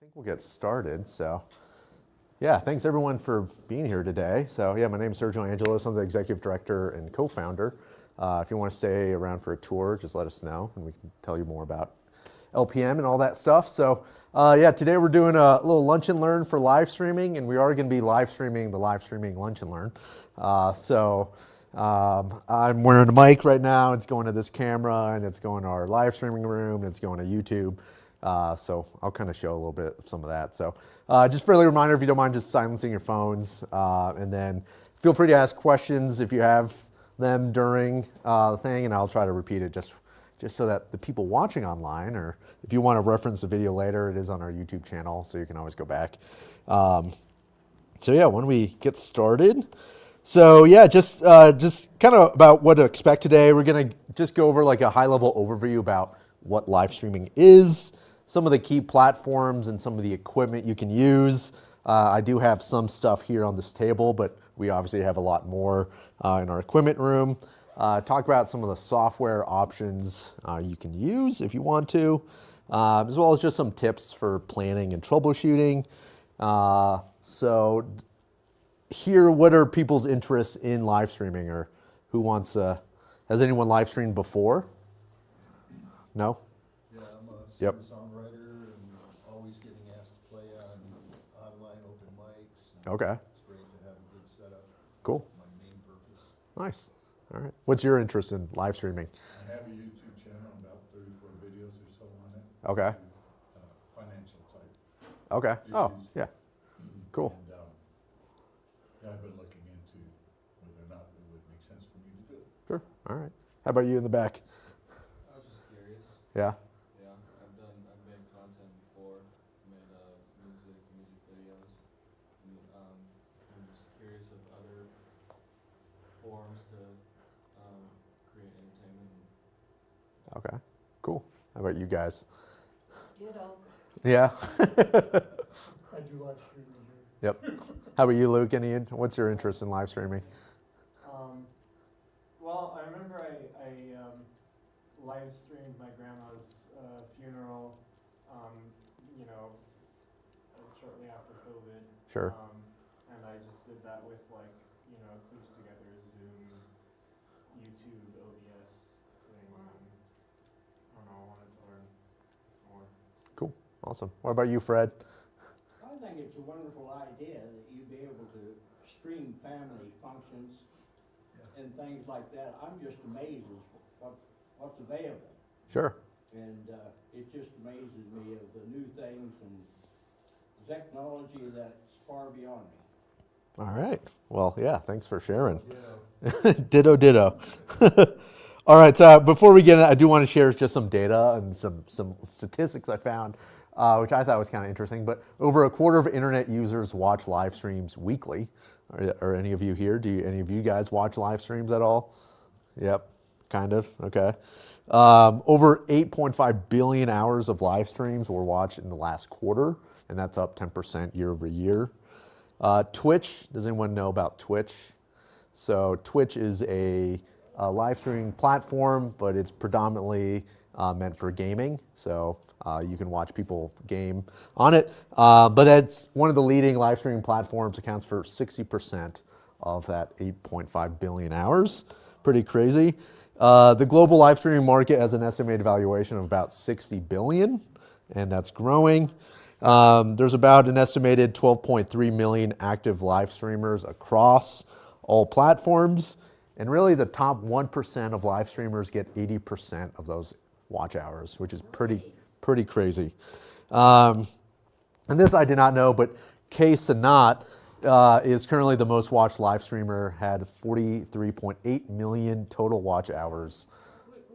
think we'll get started. So, yeah, thanks everyone for being here today. So, yeah, my name is Sergio Angelos. I'm the executive director and co-founder. If you want to stay around for a tour, just let us know, and we can tell you more about LPM and all that stuff. So, yeah, today we're doing a little lunch and learn for live streaming, and we are going to be live streaming the live streaming lunch and learn. I'm wearing a mic right now. It's going to this camera, and it's going to our live streaming room, and it's going to YouTube. So I'll kind of show a little bit of some of that. So just friendly reminder, if you don't mind just silencing your phones, and then feel free to ask questions if you have them during the thing, and I'll try to repeat it just so that the people watching online, or if you want to reference the video later, it is on our YouTube channel, so you can always go back. So yeah, when we get started. So yeah, just kind of about what to expect today. We're gonna just go over like a high-level overview about what live streaming is, some of the key platforms and some of the equipment you can use. I do have some stuff here on this table, but we obviously have a lot more in our equipment room. Talk about some of the software options you can use if you want to, as well as just some tips for planning and troubleshooting. So here, what are people's interests in live streaming, or who wants, has anyone live streamed before? No? Yeah, I'm a Yep. singer-songwriter and always getting asked to play on online open mics. And Okay. It's great to have a good setup. Cool. My main purpose. Nice. All right. What's your interest in live streaming? I have a YouTube channel, about 34 videos or so on it. Okay. Financial type. Okay. Oh, issues. yeah. Cool. And yeah, I've been looking into whether or not it would make sense for me to do it. Sure. All right. How about you in the back? I was just curious. Yeah. Yeah, I've made content before, made music videos. And, I'm just curious of other forms to create entertainment. Okay. Cool. How about you guys? Ditto. Yeah. I do live streaming here. Yep. How about you, Luke? What's your interest in live streaming? Well, I remember I live streamed my grandma's funeral, shortly after COVID. Sure. And I just did that with kludged together Zoom, YouTube, OBS thing. And I don't know, I wanted to learn more. Cool. Awesome. What about you, Fred? I think it's a wonderful idea that you'd be able to stream family functions and things like that. I'm just amazed at what's available. Sure. And it just amazes me of the new things and technology that's far beyond me. All right. Well, yeah, thanks for sharing. Ditto. Ditto. All right, so before we get in, I do want to share just some data and some statistics I found, which I thought was kind of interesting. But over a quarter of internet users watch live streams weekly. Are any of you here? Do any of you guys watch live streams at all? Yep, kind of, okay. Over 8.5 billion hours of live streams were watched in the last quarter, and that's up 10% year over year. Twitch, does anyone know about Twitch? So Twitch is a live streaming platform, but it's predominantly meant for gaming. So you can watch people game on it. But that's one of the leading live streaming platforms, accounts for 60% of that 8.5 billion hours. Pretty crazy. The global live streaming market has an estimated valuation of about 60 billion, and that's growing. There's about an estimated 12.3 million active live streamers across all platforms. And really the top 1% of live streamers get 80% of those watch hours, which is pretty crazy. And this I did not know, but K Sanat is currently the most watched live streamer, had 43.8 million total watch hours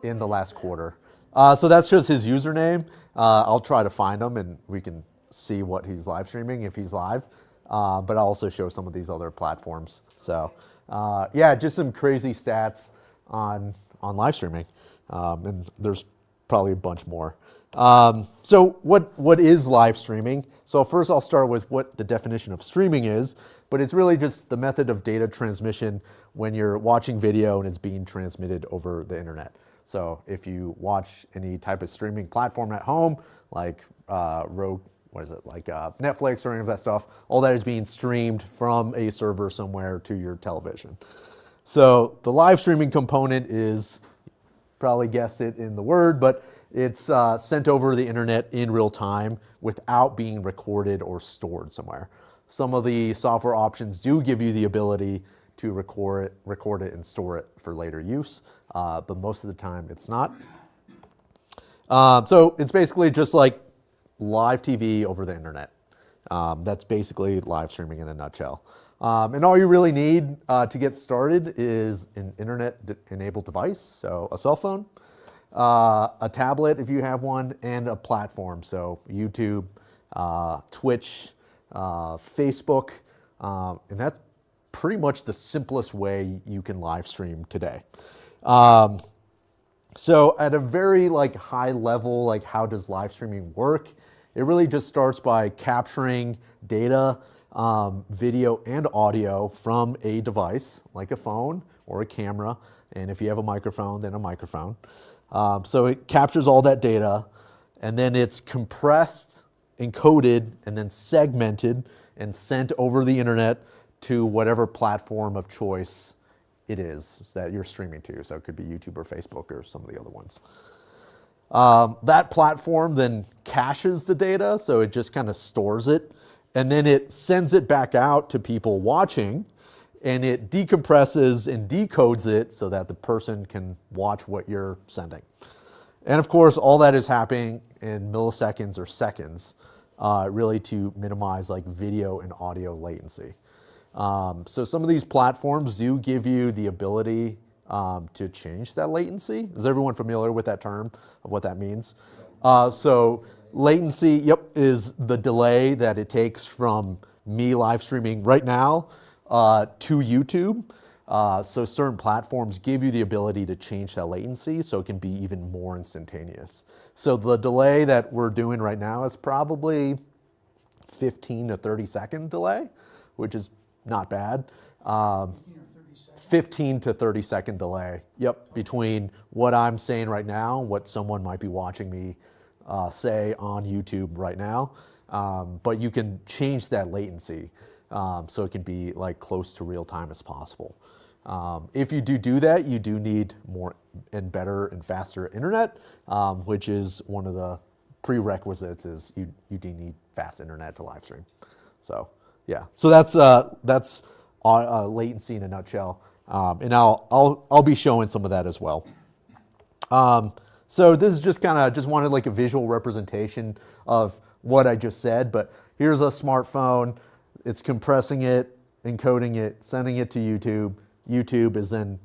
in the last quarter. So that's just his username. I'll try to find him and we can see what he's live streaming if he's live. But I'll also show some of these other platforms. So yeah, just some crazy stats on live streaming. And there's probably a bunch more. So what is live streaming? So first I'll start with what the definition of streaming is, but it's really just the method of data transmission when you're watching video and it's being transmitted over the internet. So if you watch any type of streaming platform at home, like what is it, like Netflix or any of that stuff, all that is being streamed from a server somewhere to your television. So the live streaming component is, probably guessed it in the word, but it's sent over the internet in real time without being recorded or stored somewhere. Some of the software options do give you the ability to record it and store it for later use, but most of the time it's not. So it's basically just like live TV over the internet. That's basically live streaming in a nutshell. And all you really need to get started is an internet-enabled device, so a cell phone, a tablet if you have one, and a platform, so YouTube, Twitch, Facebook, and that's pretty much the simplest way you can live stream today. So at a very high level, how does live streaming work? It really just starts by capturing data, video and audio from a device, like a phone or a camera, and if you have a microphone, then a microphone. So it captures all that data, and then it's compressed, encoded, and then segmented and sent over the internet to whatever platform of choice it is that you're streaming to. So it could be YouTube or Facebook or some of the other ones. That platform then caches the data, so it just kind of stores it, and then it sends it back out to people watching, and it decompresses and decodes it so that the person can watch what you're sending. And of course, all that is happening in milliseconds or seconds, really to minimize video and audio latency. So some of these platforms do give you the ability to change that latency. Is everyone familiar with that term of what that means? So latency, is the delay that it takes from me live streaming right now to YouTube. So certain platforms give you the ability to change that latency so it can be even more instantaneous. So the delay that we're doing right now is probably 15 to 30 second delay, which is not bad. 15 to 30 second delay, between what I'm saying right now, what someone might be watching me say on YouTube right now. But you can change that latency so it can be close to real time as possible. If you do that, you do need more and better and faster internet, which is one of the prerequisites is you do need fast internet to live stream. So yeah, so that's latency in a nutshell, and I'll be showing some of that as well. So this is just wanted a visual representation of what I just said, but here's a smartphone. It's compressing it, encoding it, sending it to YouTube. YouTube is then,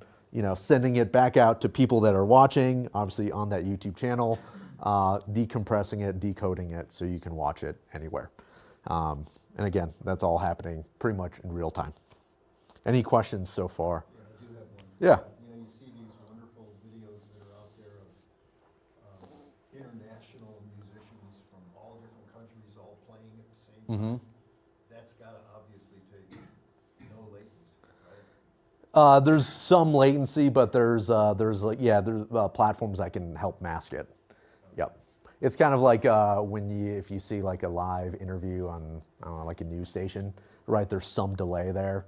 sending it back out to people that are watching, obviously on that YouTube channel, decompressing it, decoding it, so you can watch it anywhere. And again, that's all happening pretty much in real time. Any questions so far? Yeah, I do have one. Yeah. You see these wonderful videos that are out there of international musicians from all different countries all playing at the same time. That's got to obviously take no latency, right? There's some latency, but there's platforms that can help mask it. Yep. It's kind of like if you see a live interview on, I don't know, a news station, right? There's some delay there.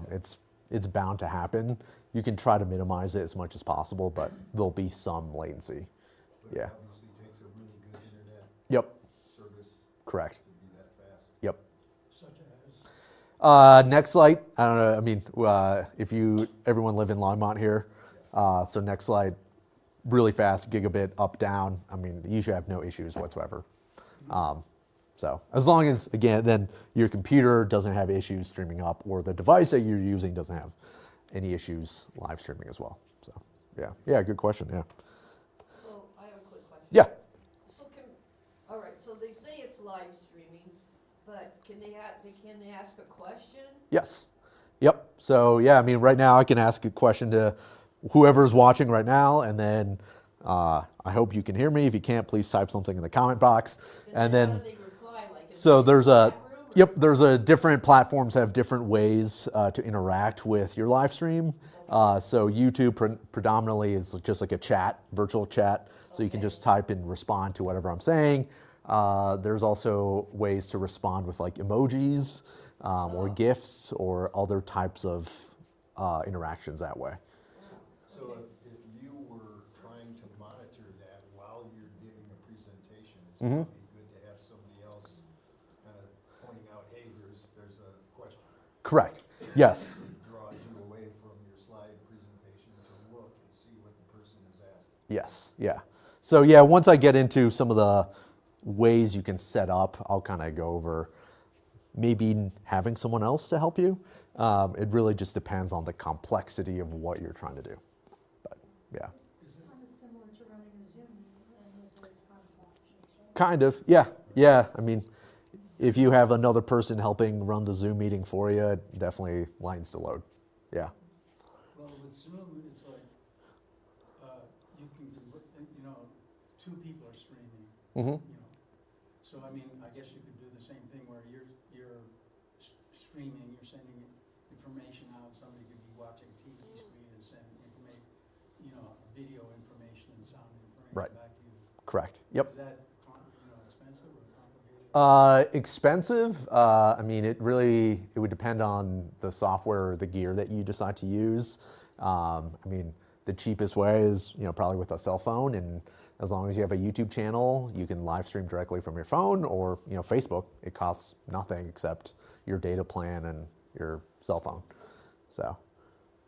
It's bound to happen. You can try to minimize it as much as possible, but there'll be some latency. But Yeah. it obviously takes a really good internet Yep. service Correct. to be that fast. Yep. Such as? Nextlight, I don't know. I mean, if everyone live in Longmont here, so Nextlight, really fast, gigabit up, down. I mean, you should have no issues whatsoever. So as long as, again, then your computer doesn't have issues streaming up, or the device that you're using doesn't have any issues live streaming as well. So yeah, good question. Yeah. So I have a quick question. Yeah. So all right, so they say it's live streaming, but can they ask a question? Yes. Yep. So yeah, I mean, right now I can ask a question to whoever's watching right now, and then I hope you can hear me. If you can't, please type something in the comment box, and how then. do they reply? So there's a, chat room, there's a different platforms have different ways to interact with your live stream. So YouTube predominantly is just like a chat, virtual chat. So you can Okay. just type and respond to whatever I'm saying. There's also ways to respond with like emojis or GIFs or other types of interactions that way. So if you were trying to monitor that while you're giving a presentation, it's Mhm. probably good to have somebody else kind of pointing out, hey, there's a question. Correct. Yes. It draws you away from your slide presentation to look and see what the person is asking. Yes. Yeah. So yeah, once I get into some of the ways you can set up, I'll kind of go over maybe having someone else to help you. It really just depends on the complexity of what you're trying to do. But yeah. Kind of similar to running a Zoom and with those kind of options, right? Kind of. Yeah. Yeah. I mean, if you have another person helping run the Zoom meeting for you, it definitely lightens the load. Yeah. Well, with Zoom, it's like, you can, you know, two people are streaming, Mm-hmm. you know. So, I mean, I guess you could do the same thing where you're streaming, you're sending information out, somebody could be watching a TV screen and send information, you know, video information and sound Right. information back to you. Correct. Yep. Is that, you know, expensive or complicated? Expensive. I mean, it would depend on the software or the gear that you decide to use. I mean, the cheapest way is, you know, probably with a cell phone, and as long as you have a YouTube channel, you can live stream directly from your phone or, you know, Facebook. It costs nothing except your data plan and your cell phone. So,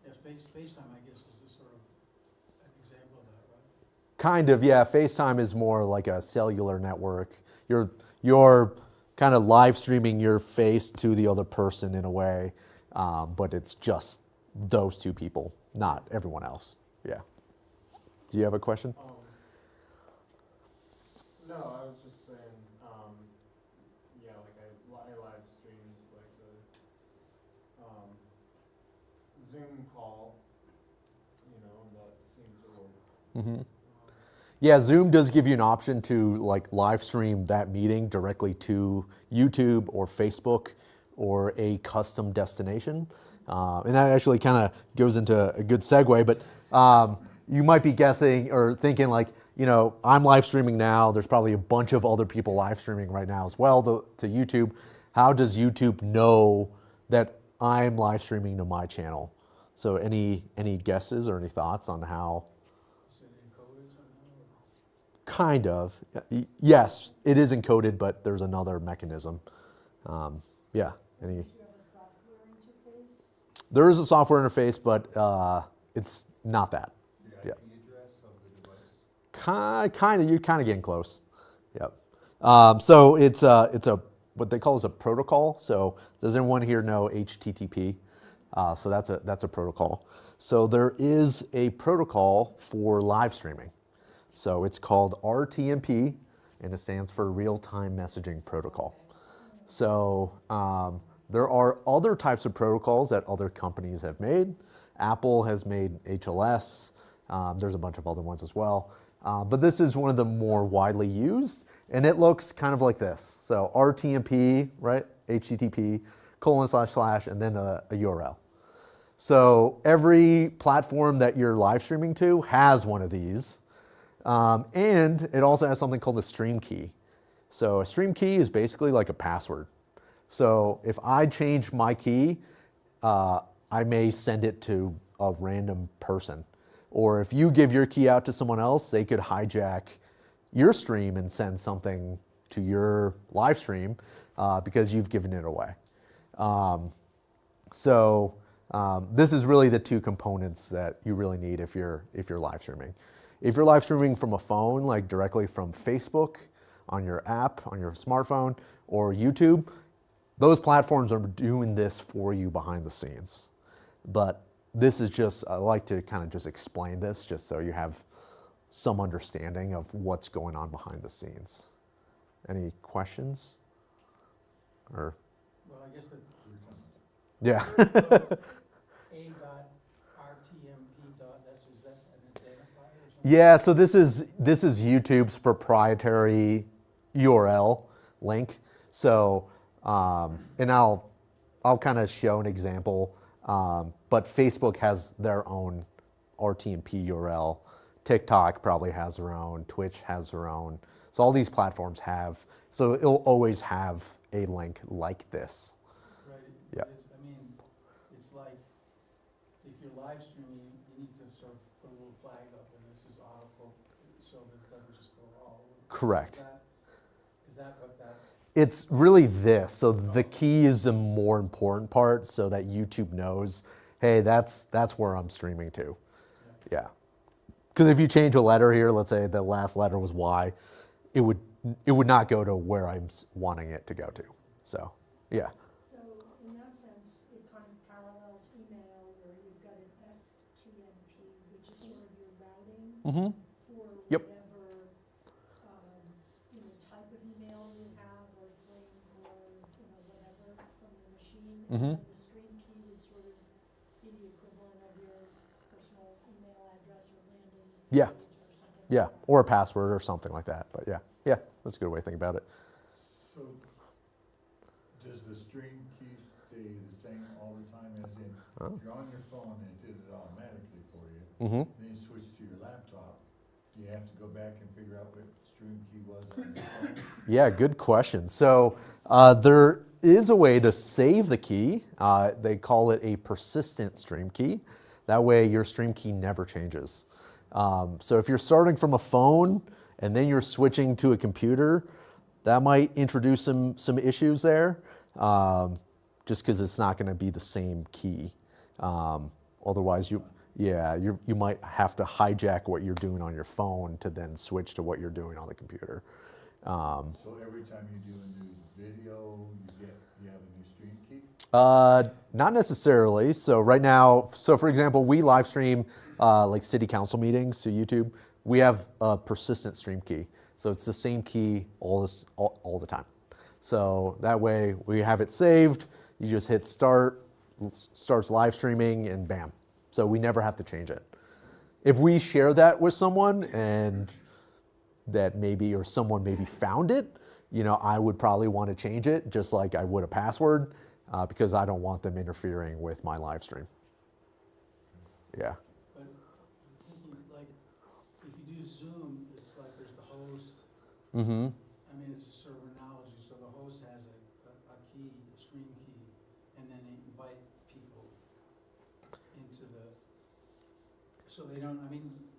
Yes, FaceTime, I guess, is a sort of an example of that, right? kind of, yeah. FaceTime is more like a cellular network. You're kind of live streaming your face to the other person in a way, but it's just those two people, not everyone else. Yeah. Do you have a question? No, I was just saying, yeah, like I live streamed like the Zoom call, you know, and that seemed to work. Mm-hmm. Yeah, Zoom does give you an option to like live stream that meeting directly to YouTube or Facebook or a custom destination. And that actually kind of goes into a good segue, but you might be guessing or thinking like, you know, I'm live streaming now. There's probably a bunch of other people live streaming right now as well to YouTube. How does YouTube know that I'm live streaming to my channel? So any guesses or any thoughts on how? Is it encoded somehow? Kind of. Yes, it is encoded, but there's another mechanism. Yeah. Any? Do you have a software interface? There is a software interface, but it's not that. The Yeah. IP address of the device? Kind of. You're kind of getting close. Yep. So it's a what they call is a protocol. So does anyone here know HTTP? So that's a protocol. So there is a protocol for live streaming. So it's called RTMP, and it stands for Real-Time Messaging Protocol. So there are other types of protocols that other companies have made. Apple has made HLS. There's a bunch of other ones as well. But this is one of the more widely used, and it looks kind of like this. So RTMP, right? HTTP, / and then a URL. So every platform that you're live streaming to has one of these. And it also has something called a stream key. So a stream key is basically like a password. So if I change my key, I may send it to a random person. Or if you give your key out to someone else, they could hijack your stream and send something to your live stream because you've given it away. So this is really the two components that you really need if you're live streaming. If you're live streaming from a phone, like directly from Facebook, on your app, on your smartphone, or YouTube, those platforms are doing this for you behind the scenes. But this is just, I like to kind of just explain this just so you have some understanding of what's going on behind the scenes. Any questions? Or, Well, I guess that yeah. A.RTMP. Is that an identifier or something? Yeah, so this is YouTube's proprietary URL link. So, and I'll kind of show an example. But Facebook has their own RTMP URL. TikTok probably has their own. Twitch has their own. So all these platforms have, so it'll always have a link like this. Right, Yeah. I mean, it's like, if you're live streaming, you need to sort of put a little flag up, and this is audible, so that it doesn't just go all over. Correct. Is that what that? It's really this. So the key is the more important part, so that YouTube knows, hey, that's where I'm streaming to. Yeah. Because if you change a letter here, let's say the last letter was Y, it would not go to where I'm wanting it to go to. So, yeah. So in that sense, it kind of parallels email where you've got an STMP, which is sort of your routing Mm-hmm. for Yep. whatever, type of email you have or thing or, whatever from the machine. Mhm. And then the stream key would sort of be the equivalent of your personal email address or landing Yeah. page or something. Yeah. like that. Or a password or something like that. But yeah, that's a good way to think about it. So, does the stream key stay the same all the time, as in, Oh. if you're on your phone and it did it automatically for you, Mm-hmm. then you switch to your laptop, do you have to go back and figure out what stream key was on your phone? Yeah, good question. So there is a way to save the key. They call it a persistent stream key. That way your stream key never changes. So if you're starting from a phone and then you're switching to a computer, that might introduce some issues there, just because it's not going to be the same key. Otherwise, you might have to hijack what you're doing on your phone to then switch to what you're doing on the computer. So every time you do a new video, you have a new stream key? Not necessarily. So right now, for example, we live stream like city council meetings to YouTube. We have a persistent stream key. So it's the same key all the time. So that way we have it saved. You just hit start, starts live streaming, and bam. So we never have to change it. If we share that with someone and that maybe, or someone maybe found it, I would probably want to change it just like I would a password, because I don't want them interfering with my live stream. Yeah. But thinking, like, if you do Zoom, it's like there's the host. Mm-hmm. I mean, it's a server analogy, so the host has a key, a stream key, and then they invite people into the, so they don't,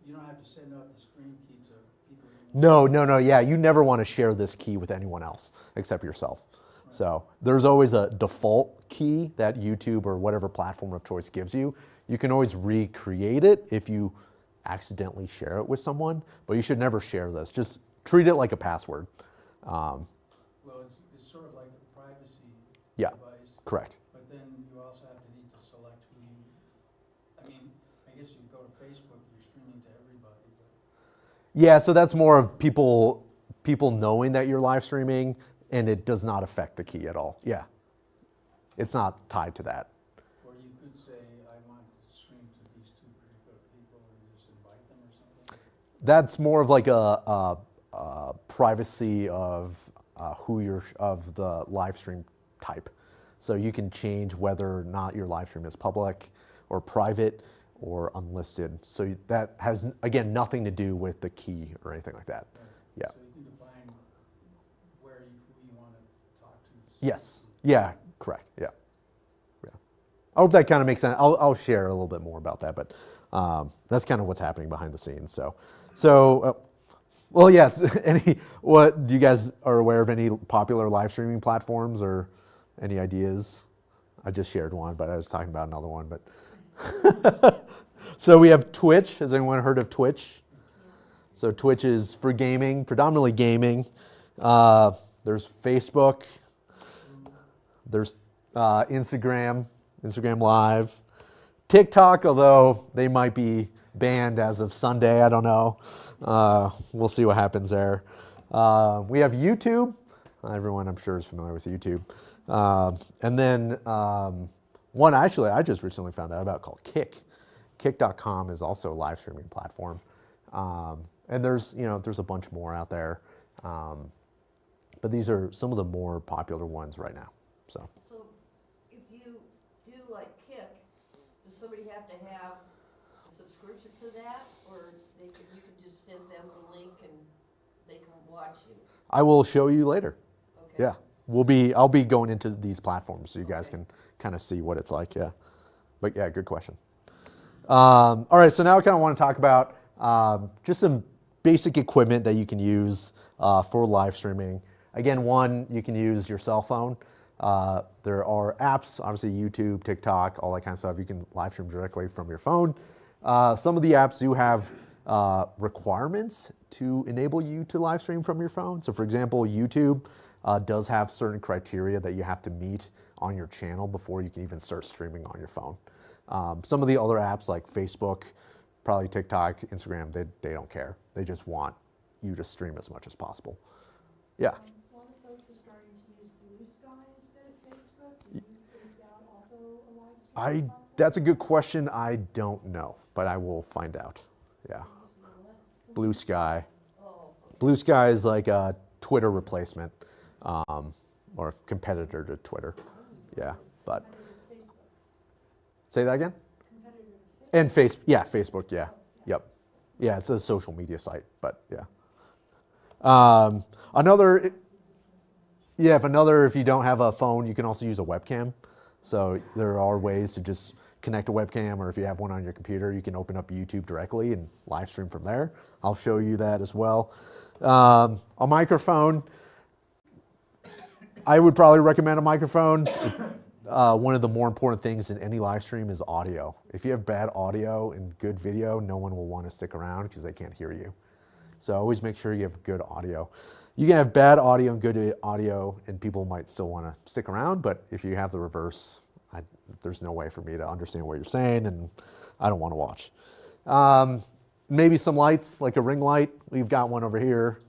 you don't have to send out the stream key to people. No. Yeah, you never want to share this key with anyone else except yourself. Right. So there's always a default key that YouTube or whatever platform of choice gives you. You can always recreate it if you accidentally share it with someone, but you should never share this. Just treat it like a password. Well, it's sort of like a privacy Yeah. device, Correct. but then you also have to need to select who you, I guess you go to Facebook, you're streaming to everybody, but. Yeah, so that's more of people knowing that you're live streaming, and it does not affect the key at all. Yeah. It's not tied to that. Or you could say, I want to stream to these two particular people and just invite them or something. That's more of like a privacy of of the live stream type. So you can change whether or not your live stream is public or private or unlisted. So that has, again, nothing to do with the key or anything like that. Right. Yeah. So you can define who you want to talk to. Yes. Yeah. Correct. Yeah. I hope that kind of makes sense. I'll share a little bit more about that, but that's kind of what's happening behind the scenes. Well, yes. What do you guys are aware of any popular live streaming platforms or any ideas? I just shared one, but I was talking about another one. But so we have Twitch. Has anyone heard of Twitch? So Twitch is for gaming, predominantly gaming. There's Facebook. There's Instagram Live, TikTok, although they might be banned as of Sunday. I don't know. We'll see what happens there. We have YouTube. Everyone, I'm sure, is familiar with YouTube. And then one actually I just recently found out about called Kick. Kick.com is also a live streaming platform. And there's a bunch more out there. But these are some of the more popular ones right now. So if you do like Kick, does somebody have to have a subscription to that, or you can just send them the link and they can watch you? I will show you later. Okay. Yeah, I'll be going into these platforms so you guys Okay. can kind of see what it's like. Yeah, but yeah, good question. All right, so now I kind of want to talk about just some basic equipment that you can use for live streaming. Again, one, you can use your cell phone. There are apps, obviously YouTube, TikTok, all that kind of stuff. You can live stream directly from your phone. Some of the apps do have requirements to enable you to live stream from your phone. So for example, YouTube does have certain criteria that you have to meet on your channel before you can even start streaming on your phone. Some of the other apps like Facebook, probably TikTok, Instagram, they don't care. They just want you to stream as much as possible. Yeah. A lot of folks are starting to use Blue Sky instead of Facebook. Is that also a live streaming platform? That's a good question. I don't know, but I will find out. Yeah. Blue Sky. Blue Sky is like a Twitter replacement, or competitor to Twitter. Yeah, but say that again. And Facebook. Yeah, yep. Yeah, it's a social media site, but yeah. If you don't have a phone, you can also use a webcam. So there are ways to just connect a webcam, or if you have one on your computer, you can open up YouTube directly and live stream from there. I'll show you that as well. A microphone, I would probably recommend a microphone. One of the more important things in any live stream is audio. If you have bad audio and good video, no one will want to stick around because they can't hear you. So always make sure you have good audio. You can have bad audio and good audio, and people might still want to stick around, but if you have the reverse, there's no way for me to understand what you're saying, and I don't want to watch. Maybe some lights, like a ring light. We've got one over here.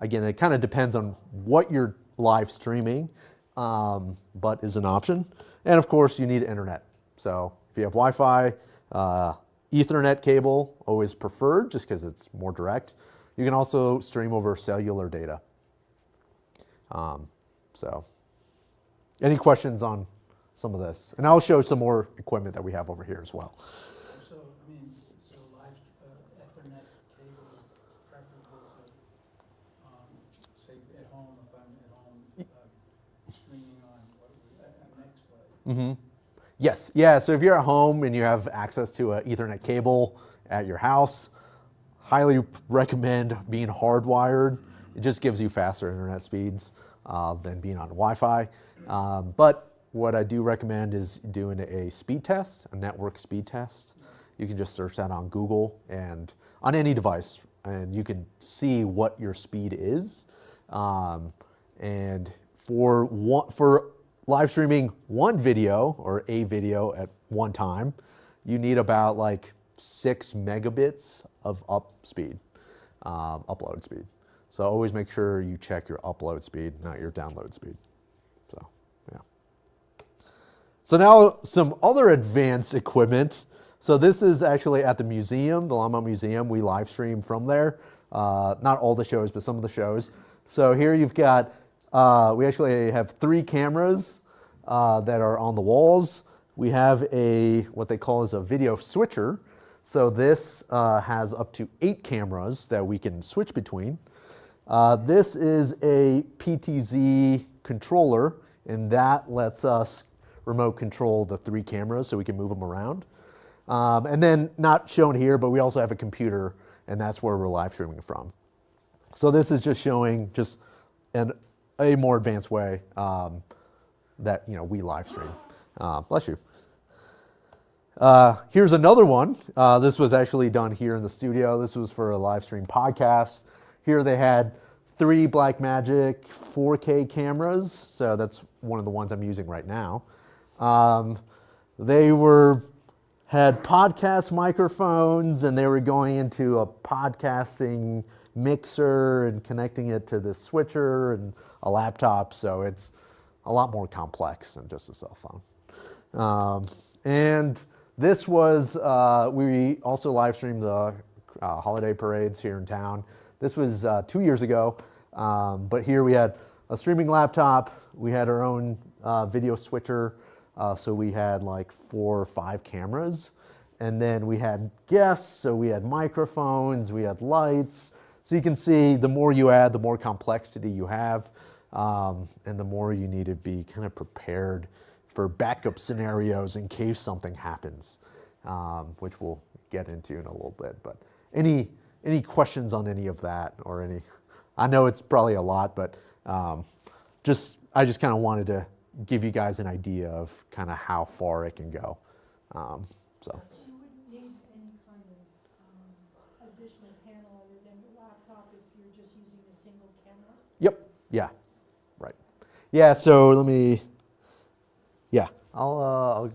Again, it kind of depends on what you're live streaming, but is an option. And of course, you need internet. So if you have Wi-Fi, Ethernet cable, always preferred, just because it's more direct. You can also stream over cellular data. So, any questions on some of this? And I'll show some more equipment that we have over here as well. So, live Ethernet cable is preferable to, say, at home, if I'm at home, streaming on a next slide. Mm-hmm. Yes, yeah, so if you're at home and you have access to an Ethernet cable at your house, highly recommend being hardwired. It just gives you faster internet speeds than being on Wi-Fi. But what I do recommend is doing a speed test, a network speed test. You can just search that on Google and on any device, and you can see what your speed is. And for live streaming one video or a video at one time, you need about like 6 megabits of upload speed. So always make sure you check your upload speed, not your download speed. So, yeah. So now some other advanced equipment. So this is actually at the museum, the Longmont Museum. We live stream from there. Not all the shows, but some of the shows. So here you've got, we actually have 3 cameras that are on the walls. We have what they call is a video switcher. So this has up to 8 cameras that we can switch between. This is a PTZ controller, and that lets us remote control the 3 cameras so we can move them around. And then not shown here, but we also have a computer, and that's where we're live streaming from. So this is just showing just a more advanced way that we live stream. Bless you. Here's another one. This was actually done here in the studio. This was for a live stream podcast. Here they had 3 Blackmagic 4K cameras. So that's one of the ones I'm using right now. They had podcast microphones, and they were going into a podcasting mixer and connecting it to the switcher and a laptop. So it's a lot more complex than just a cell phone. And this was, we also live streamed the holiday parades here in town. This was 2 years ago, but here we had a streaming laptop. We had our own video switcher, so we had like 4 or 5 cameras. And then we had guests, so we had microphones, we had lights. So you can see the more you add, the more complexity you have, and the more you need to be kind of prepared for backup scenarios in case something happens, which we'll get into in a little bit. But any questions on any of that, or any? I know it's probably a lot, but I just kind of wanted to give you guys an idea of kind of how far it can go. So. You wouldn't need any kind of additional panel other than your laptop if you're just using a single camera? Yep. Yeah. Right. Yeah. So let me. Yeah. I'll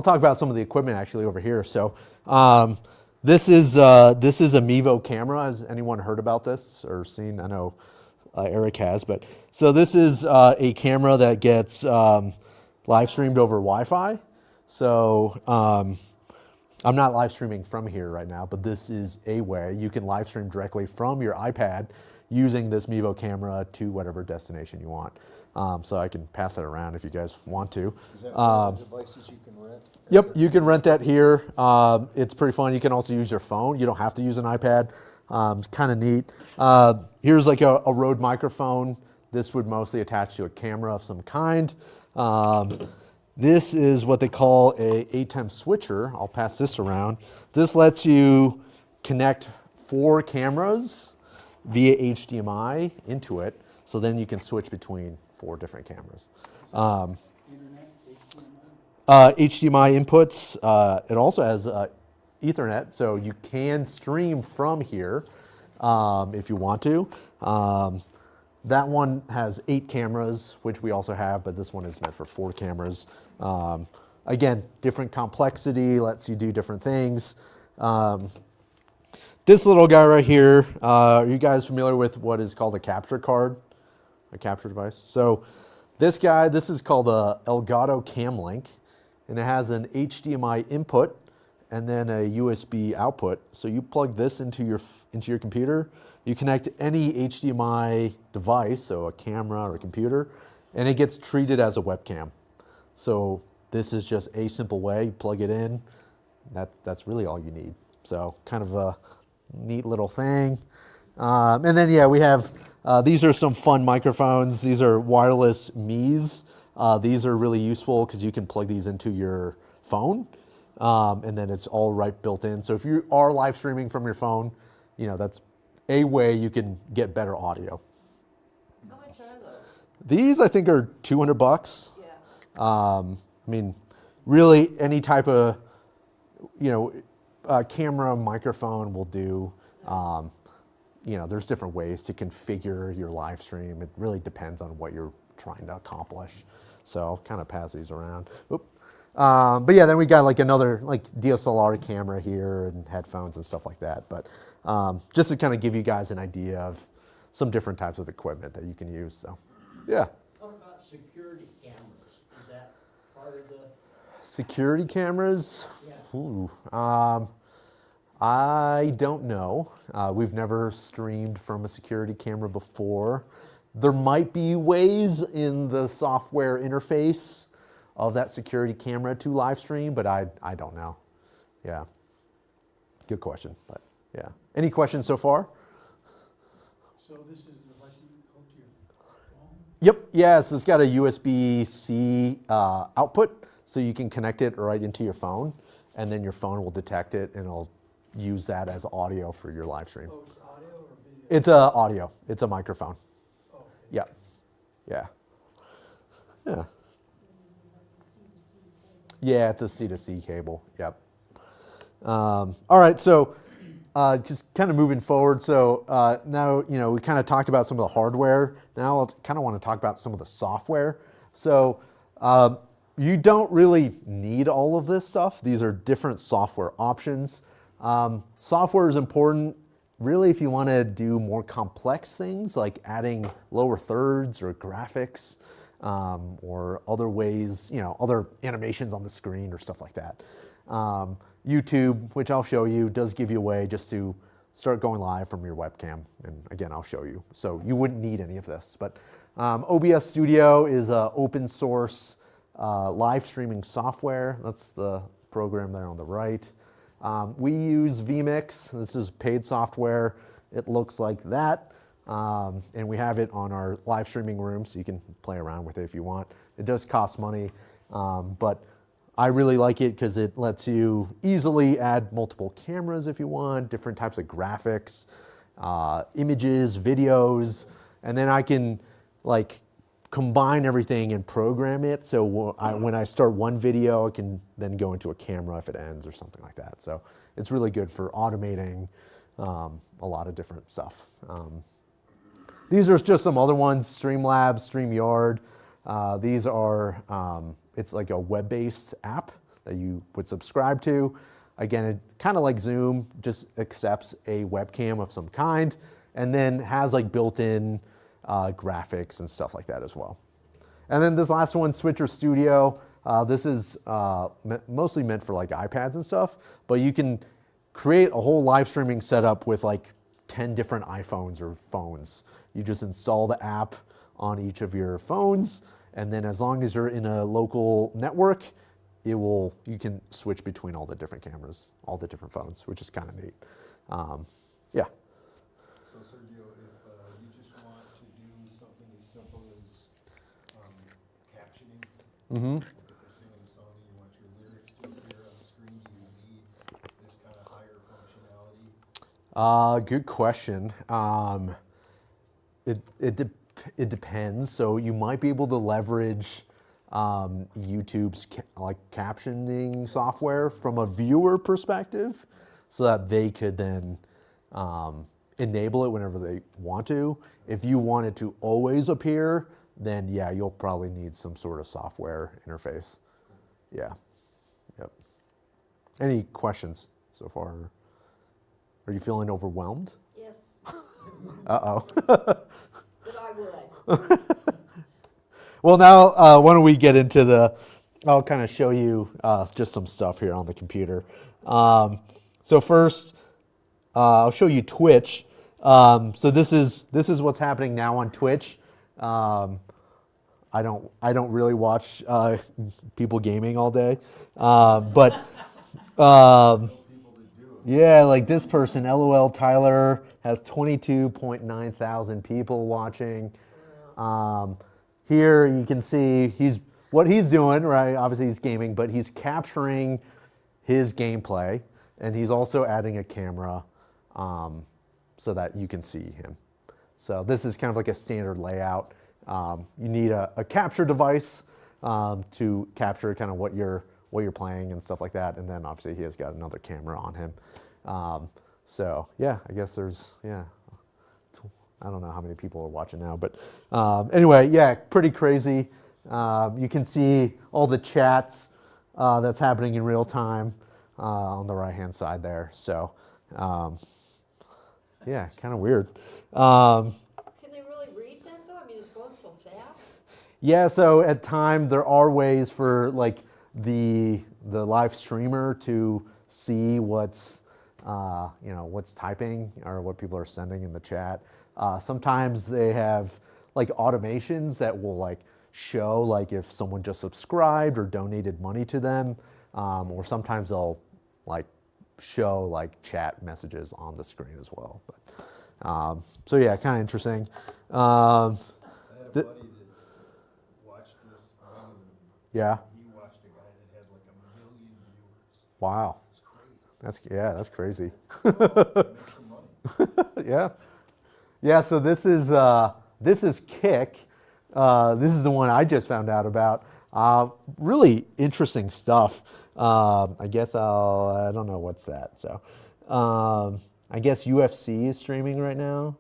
talk about some of the equipment actually over here. So this is a Mevo camera. Has anyone heard about this or seen? I know Eric has, but so this is a camera that gets live streamed over Wi-Fi. So I'm not live streaming from here right now, but this is a way you can live stream directly from your iPad using this Mevo camera to whatever destination you want. So I can pass that around if you guys want to. Is that one of the devices you can rent? Yep, you can rent that here. It's pretty fun. You can also use your phone. You don't have to use an iPad. It's kind of neat. Here's like a Rode microphone. This would mostly attach to a camera of some kind. This is what they call a ATEM switcher. I'll pass this around. This lets you connect 4 cameras via HDMI into it, so then you can switch between 4 different cameras. Internet, HDMI? HDMI inputs. It also has Ethernet, so you can stream from here if you want to. That one has 8 cameras, which we also have, but this one is meant for 4 cameras. Again, different complexity, lets you do different things. This little guy right here, are you guys familiar with what is called a capture card? A capture device? So this guy, this is called a Elgato Cam Link, and it has an HDMI input and then a USB output. So you plug this into your computer, you connect any HDMI device, so a camera or a computer, and it gets treated as a webcam. So this is just a simple way, you plug it in, that's really all you need. So kind of a neat little thing. And then yeah, we have, these are some fun microphones. These are wireless Mi's. These are really useful because you can plug these into your phone, and then it's all right built in. So if you are live streaming from your phone, that's a way you can get better audio. How much are those? These I think are $200. Yeah. I mean, really any type of, camera, microphone will do. There's different ways to configure your live stream. It really depends on what you're trying to accomplish. So I'll kind of pass these around. Oop. But yeah, then we got like another DSLR camera here and headphones and stuff like that. But just to kind of give you guys an idea of some different types of equipment that you can use. So yeah. What about security cameras? Is that part of the? Security cameras? Yeah. Ooh. I don't know. We've never streamed from a security camera before. There might be ways in the software interface of that security camera to live stream, but I don't know. Yeah. Good question, but yeah. Any questions so far? So this is the device you hook to your phone? Yep, yeah, so it's got a USB-C output, so you can connect it right into your phone, and then your phone will detect it, and it'll use that as audio for your live stream. Oh, it's audio or video? It's audio. It's a microphone. Oh, okay. Yeah. Yeah. Yeah. Yeah, it's a C2C cable. Yep. All right, so just kind of moving forward. So now, we kind of talked about some of the hardware. Now I kind of want to talk about some of the software. So you don't really need all of this stuff. These are different software options. Software is important really if you want to do more complex things like adding lower thirds or graphics or other ways, other animations on the screen or stuff like that. YouTube, which I'll show you, does give you a way just to start going live from your webcam. And again, I'll show you. So you wouldn't need any of this. But OBS Studio is an open source live streaming software. That's the program there on the right. We use vMix. This is paid software. It looks like that. And we have it on our live streaming room, so you can play around with it if you want. It does cost money, but I really like it because it lets you easily add multiple cameras if you want, different types of graphics, images, videos, and then I can like combine everything and program it. So when I start one video, I can then go into a camera if it ends or something like that. So it's really good for automating a lot of different stuff. These are just some other ones, Streamlabs, StreamYard. These are, it's like a web-based app that you would subscribe to. Again, it kind of like Zoom, just accepts a webcam of some kind and then has like built-in graphics and stuff like that as well. And then this last one, Switcher Studio. This is mostly meant for like iPads and stuff, but you can create a whole live streaming setup with like 10 different iPhones or phones. You just install the app on each of your phones, and then as long as you're in a local network, you can switch between all the different cameras, all the different phones, which is kind of neat. Yeah. So Sergio, if you just want to do something as simple as captioning, Mm-hmm. if you're singing a song and you want your lyrics to appear on the screen, do you need this kind of higher functionality? Good question. It depends. So you might be able to leverage YouTube's captioning software from a viewer perspective, so that they could then enable it whenever they want to. If you want it to always appear, then yeah, you'll probably need some sort of software interface. Yeah. Yep. Any questions so far? Are you feeling overwhelmed? Yes, Uh-oh. but I would. Well, now why don't we get into I'll kind of show you just some stuff here on the computer. So first, I'll show you Twitch. So this is what's happening now on Twitch. I don't really watch people gaming all day, but yeah, like this person, LOL Tyler, has 22.9 thousand people watching. Here you can see what he's doing, right? Obviously he's gaming, but he's capturing his gameplay, and he's also adding a camera so that you can see him. So this is kind of like a standard layout. You need a capture device to capture kind of what you're playing and stuff like that, and then obviously he has got another camera on him. So yeah, I guess there's I don't know how many people are watching now, but anyway, yeah, pretty crazy. You can see all the chats that's happening in real time on the right-hand side there. So yeah, kind of weird. Can they really read that though? I mean, it's going so fast. Yeah, so at time there are ways for like the live streamer to see what's what's typing or what people are sending in the chat. Sometimes they have like automations that will like show like if someone just subscribed or donated money to them, or sometimes they'll like show like chat messages on the screen as well. But so yeah, kind of interesting. I had a buddy that watched this on, Yeah. he watched a guy that had like 1 million viewers. Wow. It's crazy. That's crazy. Make some money. Yeah. Yeah, so this is Kick. This is the one I just found out about. Really interesting stuff. I guess I don't know what's that. So I guess UFC is streaming right now.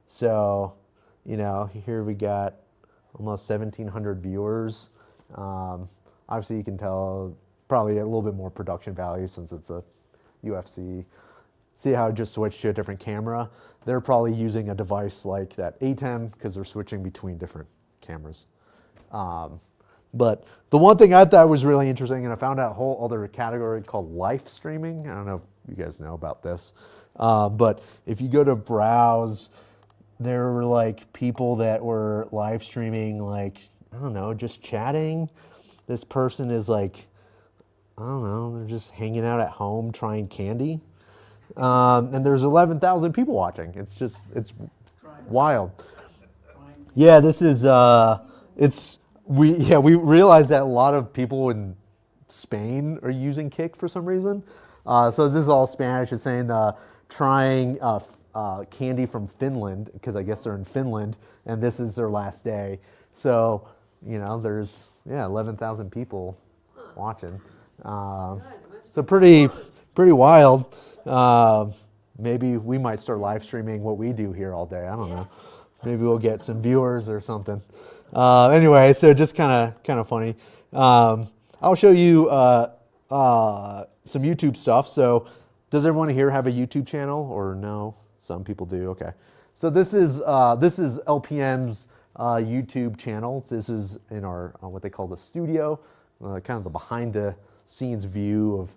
So, here we got almost 1,700 viewers. Obviously you can tell probably a little bit more production value since it's a UFC. See how it just switched to a different camera? They're probably using a device like that ATEM because they're switching between different cameras. But the one thing I thought was really interesting, and I found out a whole other category called live streaming. I don't know if you guys know about this. But if you go to browse, there were like people that were live streaming, like, I don't know, just chatting. This person is like, I don't know, they're just hanging out at home trying candy. And there's 11,000 people watching. It's wild. Yeah, this is, we realized that a lot of people in Spain are using Kick for some reason. So this is all Spanish. It's saying trying candy from Finland, because I guess they're in Finland, and this is their last day. So, there's, 11,000 people watching. So pretty wild. Maybe we might start live streaming what we do here all day. I don't know. Maybe we'll get some viewers or something. Anyway, so just kind of funny. I'll show you some YouTube stuff. So does everyone here have a YouTube channel or no? Some people do. Okay. So this is LPM's YouTube channel. This is in our what they call the studio, kind of the behind the scenes view of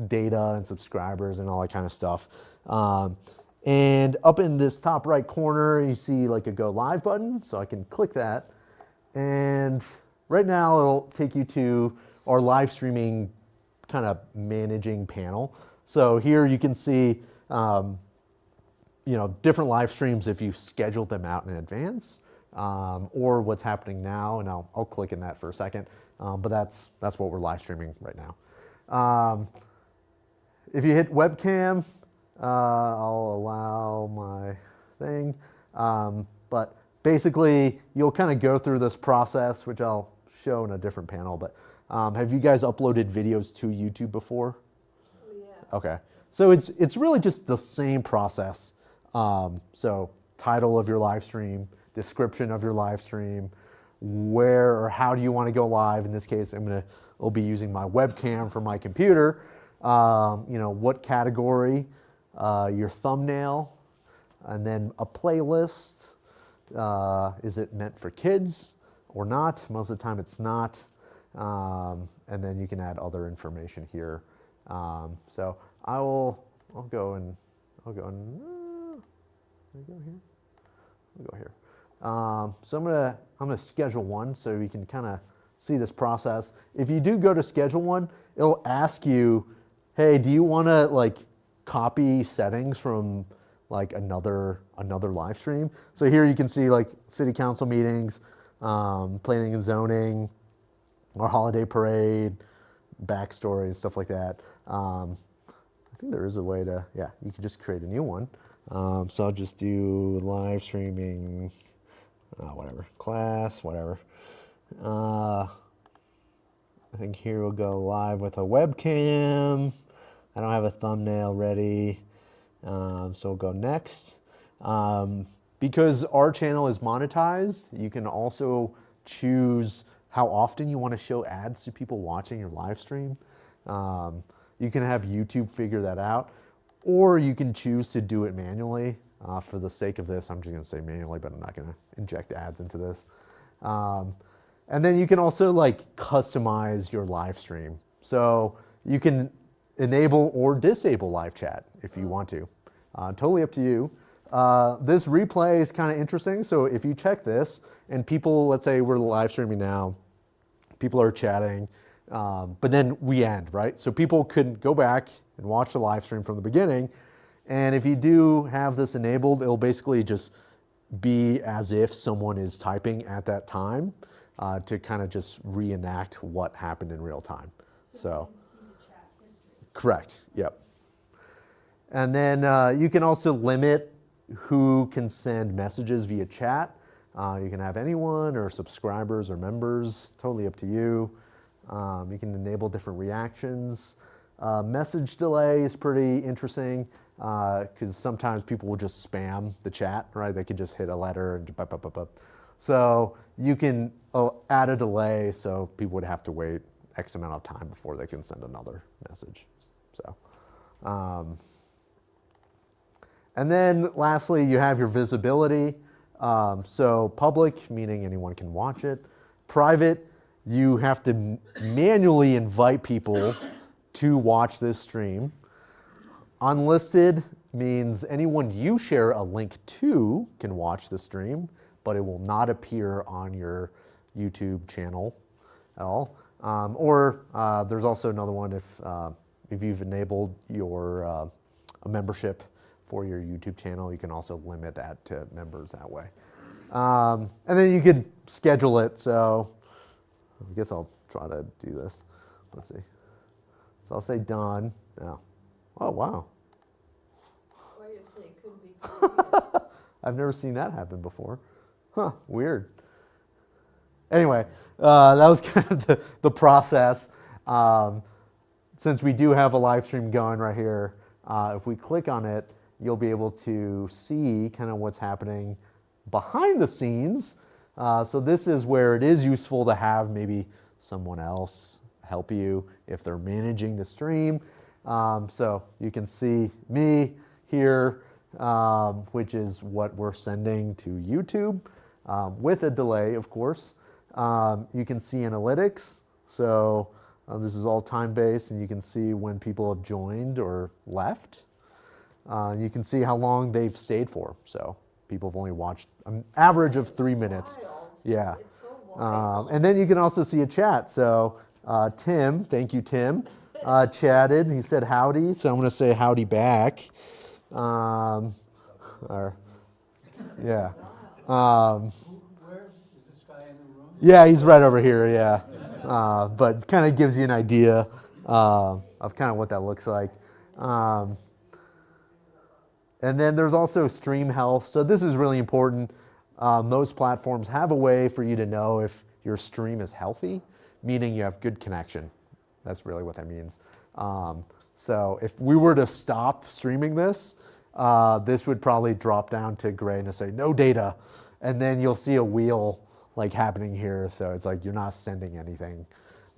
data and subscribers and all that kind of stuff. And up in this top right corner, you see like a go live button. So I can click that. And right now it'll take you to our live streaming kind of managing panel. So here you can see, different live streams if you scheduled them out in advance, or what's happening now. And I'll click in that for a second. But that's what we're live streaming right now. If you hit webcam, I'll allow my thing. But basically, you'll kind of go through this process, which I'll show in a different panel. But have you guys uploaded videos to YouTube before? Yeah. Okay. So it's really just the same process. So title of your live stream, description of your live stream, where or how do you want to go live. In this case, I'll be using my webcam from my computer. What category, your thumbnail, and then a playlist. Is it meant for kids or not? Most of the time it's not. And then you can add other information here. So I'll go here. So I'm gonna schedule one so you can kind of see this process. If you do go to schedule one, it'll ask you, hey, do you want to copy settings from another live stream? So here you can see city council meetings, planning and zoning, our holiday parade, backstory, stuff like that. I think there is a way to, you can just create a new one. So I'll just do live streaming, whatever, class, whatever. I think here we'll go live with a webcam. I don't have a thumbnail ready, so we'll go next. Because our channel is monetized, you can also choose how often you want to show ads to people watching your live stream. You can have YouTube figure that out, or you can choose to do it manually. For the sake of this, I'm just going to say manually, but I'm not going to inject ads into this. And then you can also customize your live stream. So you can enable or disable live chat if you want to. Totally up to you. This replay is kind of interesting. So if you check this and people, let's say we're live streaming now, people are chatting, but then we end, right? So people could go back and watch the live stream from the beginning. And if you do have this enabled, it'll basically just be as if someone is typing at that time to kind of just reenact what happened in real time. So we can see the chat history. correct, yep. And then you can also limit who can send messages via chat. You can have anyone or subscribers or members, totally up to you. You can enable different reactions. Message delay is pretty interesting because sometimes people will just spam the chat, right? They could just hit a letter and So you can add a delay so people would have to wait X amount of time before they can send another message. So, and then lastly, you have your visibility. So public, meaning anyone can watch it. Private, you have to manually invite people to watch this stream. Unlisted means anyone you share a link to can watch the stream, but it will not appear on your YouTube channel at all. Or there's also another one if you've enabled your a membership for your YouTube channel, you can also limit that to members that way. And then you could schedule it. So I guess I'll try to do this. Let's see. So I'll say done now. Oh, wow. Why do you say it couldn't be completed? I've never seen that happen before. Huh, weird. Anyway, that was kind of the process. Since we do have a live stream going right here, if we click on it, you'll be able to see kind of what's happening behind the scenes. So this is where it is useful to have maybe someone else help you if they're managing the stream. So you can see me here, which is what we're sending to YouTube with a delay, of course. You can see analytics. So this is all time-based, and you can see when people have joined or left. You can see how long they've stayed for. So people have only watched an average of 3 minutes. Wild. Yeah. It's so wild. And then you can also see a chat. So Tim, thank you, Tim, chatted. He said howdy, so I'm going to say howdy back. Or, yeah. Where is this guy in the room? Yeah, he's right over here, yeah. But kind of gives you an idea of kind of what that looks like. And then there's also stream health. So this is really important. Most platforms have a way for you to know if your stream is healthy, meaning you have good connection. That's really what that means. So if we were to stop streaming this, this would probably drop down to gray and say no data. And then you'll see a wheel like happening here. So it's like you're not sending anything.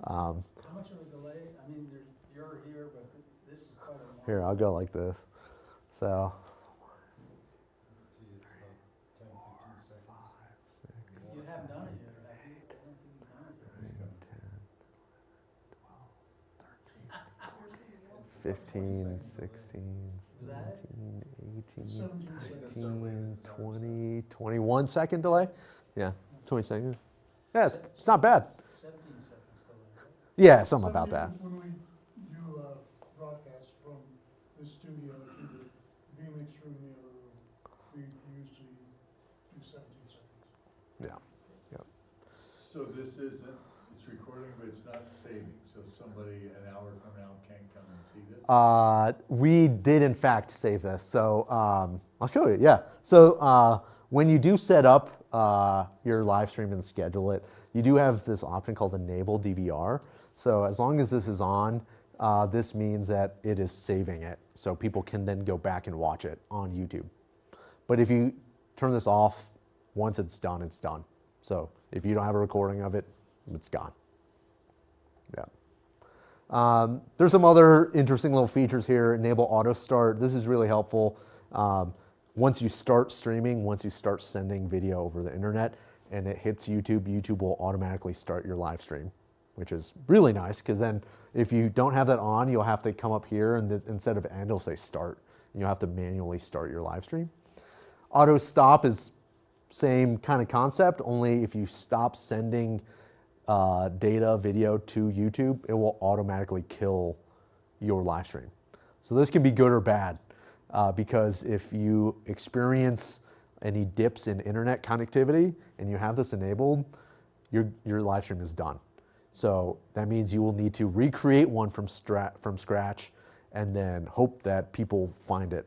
How much of a delay? I mean, you're here, but this is quite a long. Here, I'll go like this. So. See, it's about 10, 15 seconds. You haven't done it yet, have you? I don't think you've done it yet. 15, 16, Was that it? 17, 18, 19, 20, 21 second delay? Yeah, 20 seconds. Yeah, it's not bad. 17 seconds delay, right? Yeah, something about that. When we do broadcasts from the studio to the VMix room in the other room, we usually do 17 seconds. Yeah. So this isn't, it's recording, but it's not saving, so somebody an hour from now can't come and see this? We did in fact save this. So I'll show you, yeah. So when you do set up your live stream and schedule it, you do have this option called enable DVR. So as long as this is on, this means that it is saving it. So people can then go back and watch it on YouTube. But if you turn this off, once it's done, it's done. So if you don't have a recording of it, it's gone. Yeah. There's some other interesting little features here. Enable auto start. This is really helpful. Once you start streaming, once you start sending video over the internet and it hits YouTube, YouTube will automatically start your live stream, which is really nice because then if you don't have that on, you'll have to come up here and instead of end, it'll say start. And you'll have to manually start your live stream. Auto stop is same kind of concept, only if you stop sending data, video to YouTube, it will automatically kill your live stream. So this can be good or bad because if you experience any dips in internet connectivity and you have this enabled, your live stream is done. So that means you will need to recreate one from scratch and then hope that people find it.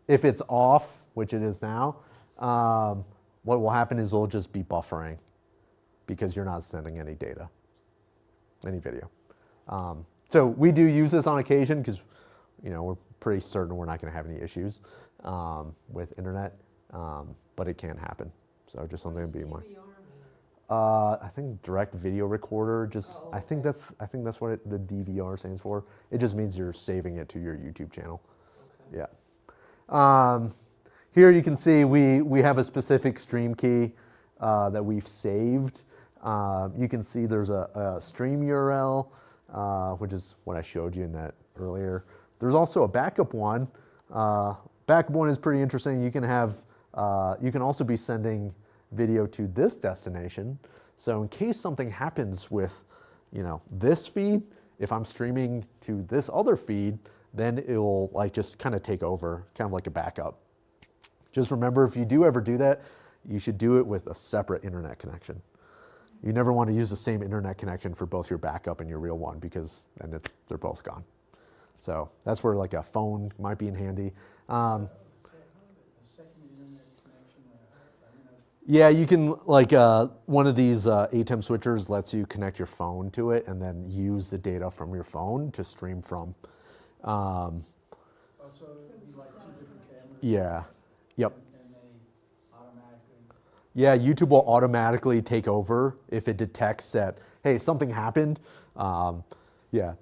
If it's off, which it is now, what will happen is it'll just be buffering because you're not sending any data, any video. So we do use this on occasion because we're pretty certain we're not going to have any issues with internet, but it can happen. So just something to be in mind. I think direct video recorder. I think that's what the DVR stands for. It just means you're saving it to your YouTube channel. Okay. Yeah. Here you can see we have a specific stream key that we've saved. You can see there's a stream URL, which is what I showed you in that earlier. There's also a backup one. Backup one is pretty interesting. You can also be sending video to this destination. So in case something happens with, this feed, if I'm streaming to this other feed, then it'll like just kind of take over, kind of like a backup. Just remember, if you do ever do that, you should do it with a separate internet connection. You never want to use the same internet connection for both your backup and your real one, because then they're both gone. So that's where like a phone might be in handy. A second internet connection, Yeah, you can, like, one of these ATEM switchers lets you connect your phone to it and then use the data from your phone to stream from. also, it'd be like two different cameras. Yeah, yep. And they automatically, Yeah, YouTube will automatically take over if it detects that, hey, something happened. Yeah,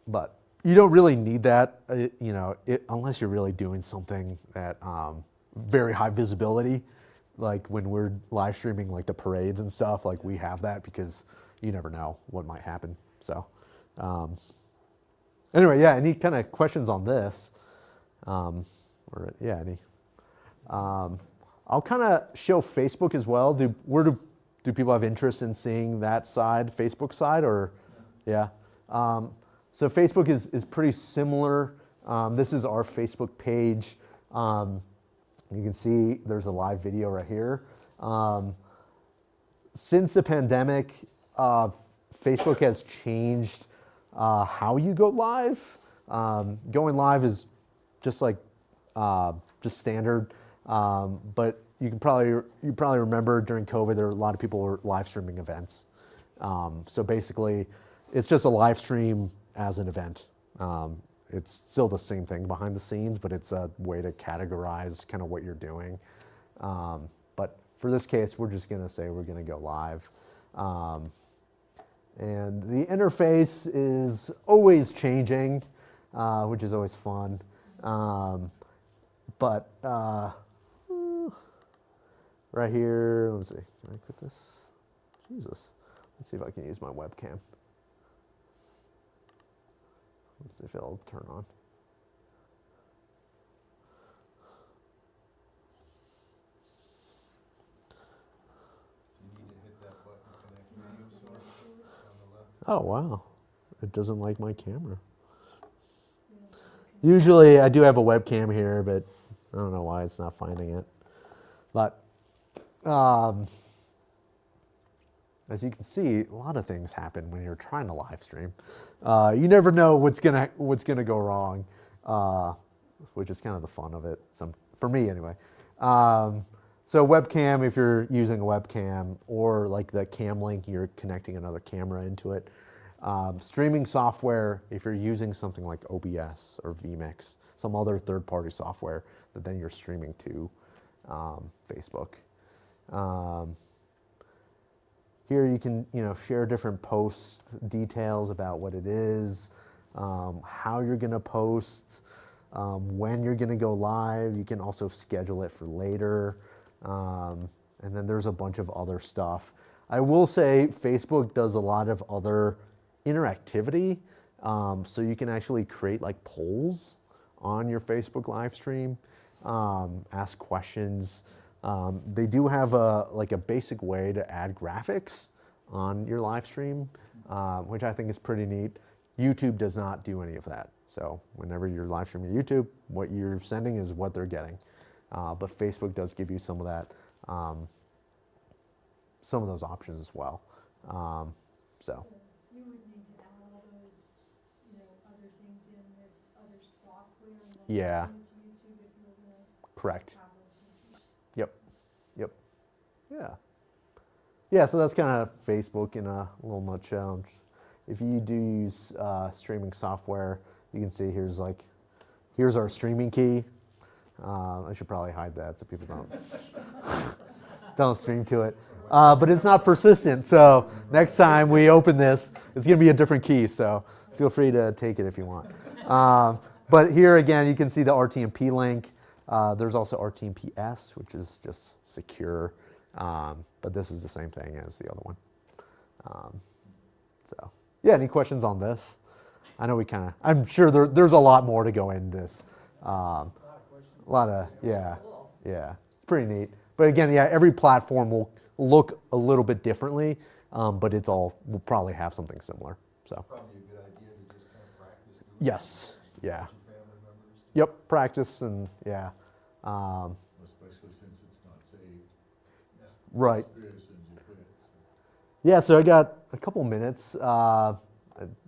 but you don't really need that, unless you're really doing something at very high visibility, like when we're live streaming like the parades and stuff. Like, we have that because you never know what might happen. So anyway, yeah, any kind of questions on this? Any? I'll kind of show Facebook as well. Do people have interest in seeing that side, Facebook side, or yeah? So Facebook is pretty similar. This is our Facebook page. You can see there's a live video right here. Since the pandemic, Facebook has changed how you go live. Going live is just like just standard, but you probably remember during COVID there were a lot of people were live streaming events. So basically, it's just a live stream as an event. It's still the same thing behind the scenes, but it's a way to categorize kind of what you're doing. But for this case, we're just going to say we're going to go live. And the interface is always changing, which is always fun. But right here, let me see. Can I put this? Jesus. Let's see if I can use my webcam. Let's see if it'll turn on. You need to hit that button, connect video source on the left. Oh, wow. It doesn't like my camera. Usually I do have a webcam here, but I don't know why it's not finding it. But as you can see, a lot of things happen when you're trying to live stream. You never know what's gonna go wrong, which is kind of the fun of it. For me, anyway. So webcam, if you're using a webcam, or like the cam link, you're connecting another camera into it. Streaming software, if you're using something like OBS or vMix, some other third-party software that then you're streaming to Facebook. Here you can share different post details about what it is, how you're going to post, when you're going to go live. You can also schedule it for later, and then there's a bunch of other stuff. I will say Facebook does a lot of other interactivity, so you can actually create like polls on your Facebook live stream, ask questions. They do have a basic way to add graphics on your live stream, which I think is pretty neat. YouTube does not do any of that. So whenever you're live streaming YouTube, what you're sending is what they're getting. But Facebook does give you some of that, some of those options as well. So. You would need to add all those, other things in with other software and then Yeah. send it to YouTube if you were gonna Correct. have those features. Yep. Yeah. Yeah, so that's kind of Facebook in a little nutshell. If you do use streaming software, you can see here's our streaming key. I should probably hide that so people don't stream to it. But it's not persistent, so next time we open this, it's going to be a different key, so feel free to take it if you want. But here again, you can see the RTMP link. There's also RTMPS, which is just secure, but this is the same thing as the other one. So, yeah, any questions on this? I know I'm sure there's a lot more to go in this. Yeah, it's pretty neat. But again, yeah, every platform will look a little bit differently, but it's all will probably have something similar. So Probably a good idea to just kind of practice doing it. yes, yeah, With your family members. yep, practice and yeah, Especially since it's not saved. right. As soon as you quit, so. Yeah, so I got a couple minutes. I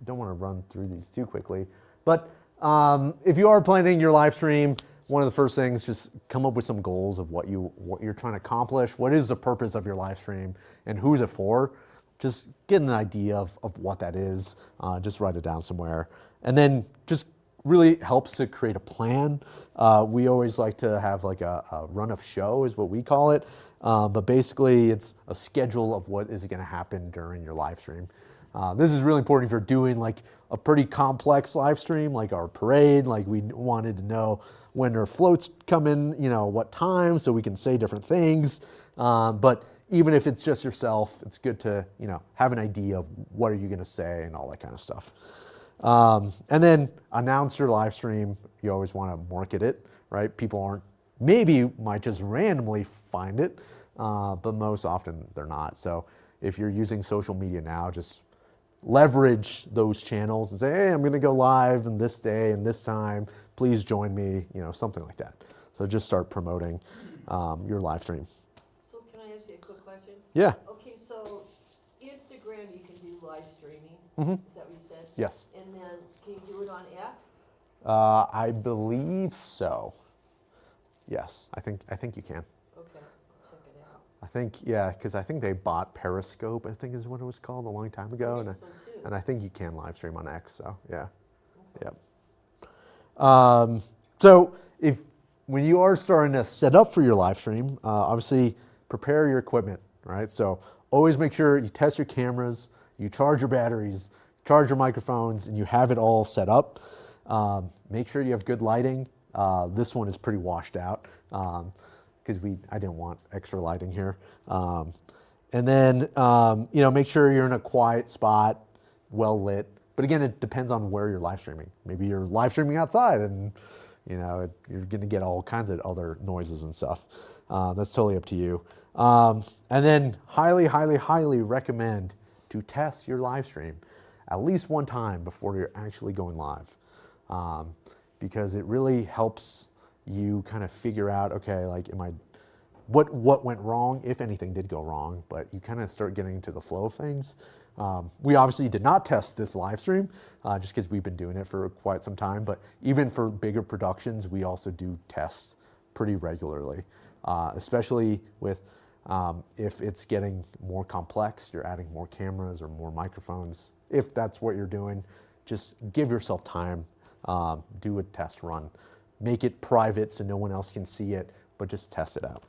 don't want to run through these too quickly, but if you are planning your live stream, one of the first things, just come up with some goals of what you're trying to accomplish. What is the purpose of your live stream, and who's it for? Just get an idea of what that is. Just write it down somewhere, and then just really helps to create a plan. We always like to have like a run of show is what we call it. But basically it's a schedule of what is going to happen during your live stream. This is really important if you're doing like a pretty complex live stream, like our parade, like we wanted to know when our floats come in, you know, what time, so we can say different things. But even if it's just yourself, it's good to, you know, have an idea of what are you going to say and all that kind of stuff. And then announce your live stream. You always want to market it, right? People might just randomly find it, but most often they're not. So if you're using social media now, just leverage those channels and say, hey, I'm going to go live on this day and this time. Please join me, you know, something like that. So just start promoting your live stream. So can I ask you a quick question? Yeah. Okay, so Instagram, you can do live streaming, Mm-hmm. is that what you said? Yes. And then, can you do it on X? I believe so. Yes, I think you can. Okay, I'll check it out. I think, yeah, because I think they bought Periscope, I think is what it was called a long time ago. I think so too. And I think you can live stream on X, so yeah. Okay. Yep. So when you are starting to set up for your live stream, obviously prepare your equipment, right? So always make sure you test your cameras, you charge your batteries, charge your microphones, and you have it all set up. Make sure you have good lighting. This one is pretty washed out because I didn't want extra lighting here. And then, you know, make sure you're in a quiet spot, well lit. But again, it depends on where you're live streaming. Maybe you're live streaming outside and, you know, you're going to get all kinds of other noises and stuff. That's totally up to you. And then highly, highly, highly recommend to test your live stream at least one time before you're actually going live. Because it really helps you kind of figure out, okay, like, what went wrong, if anything did go wrong, but you kind of start getting into the flow of things. We obviously did not test this live stream just because we've been doing it for quite some time, but even for bigger productions, we also do tests pretty regularly, especially with if it's getting more complex, you're adding more cameras or more microphones. If that's what you're doing, just give yourself time, do a test run. Make it private so no one else can see it, but just test it out.